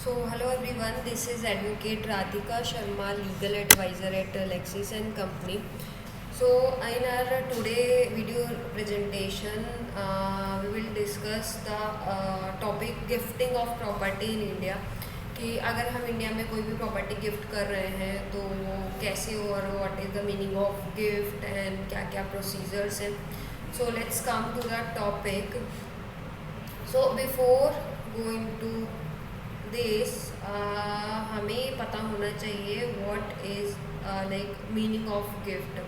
So, hello everyone, this is Advocate Radhika Sharma, legal advisor at Lexis and Company. So, in our today video presentation, we will discuss the topic gifting of property in India. कि अगर हम India में कोई भी property gift कर रहे हैं तो वो कैसे हो और what is the meaning of gift and क्या क्या प्रोसीजर्स हैं. So let's come to the topic. So before going to this हमें पता होना चाहिए what is like meaning of gift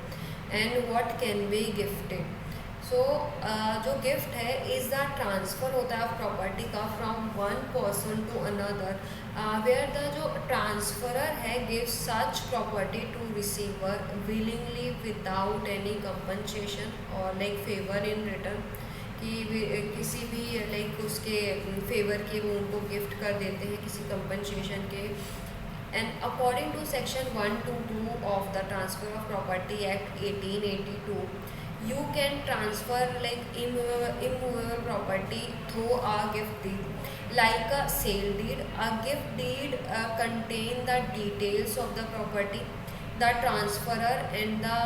and what can be gifted. So जो gift है is the transfer होता है प्रॉपर्टी का from one person to another, where the जो ट्रांसफरर है give such property to receiver willingly without any compensation और like favour in return. कि किसी भी लाइक उसके फेवर के वो उनको गिफ्ट कर देते हैं किसी कंपनसेशन के. And according to section 122 of the transfer of property act 1882, you can transfer like immovable property through a gift deed like a sale deed. A gift deed contain the details of the property, the transferor and the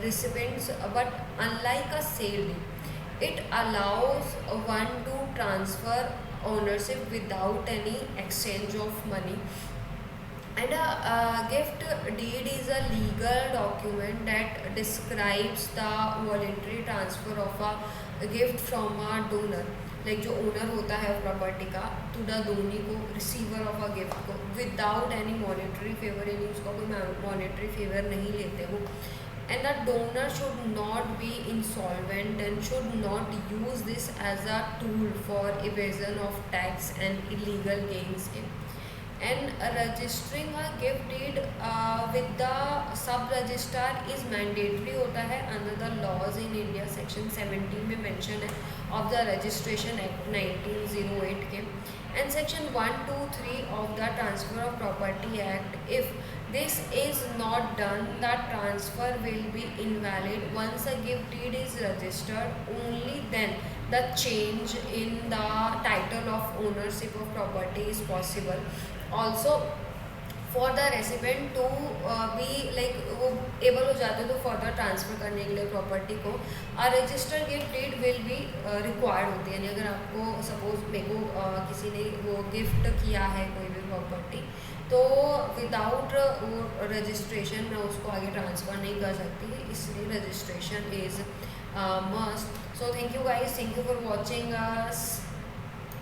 recipients, but unlike a sale deed it allows one to transfer ownership without any exchange of money. And a gift deed is a legal document that describes the voluntary transfer of a gift from a donor, like जो owner होता है property का, to the दोनी को, receiver of a gift को, without any monetary favour. यानी उसका कोई monetary favour नहीं लेते वो. And the donor should not be insolvent and should not use this as a tool for evasion of tax and illegal gains. And registering a gift deed with the sub registrar is mandatory होता है under the laws in India. Section 17 में mention है of the registration act 1908 के. and section 123 of the transfer of property act, if this is not done, the transfer will be invalid. Once a gift deed is registered, only then the change in the title of ownership of property is possible. Also for the resident to भी like वो able हो जाते हैं तो further transfer करने के लिए property को register gift deed will be required होती है. यानी अगर आपको सपोज मेरे को किसी ने वो गिफ्ट किया है कोई भी प्रॉपर्टी, तो विदाउट वो रजिस्ट्रेशन मैं उसको आगे ट्रांसफ़र नहीं कर सकती, इसलिए registration is must. So thank you guys, thank you for watching us.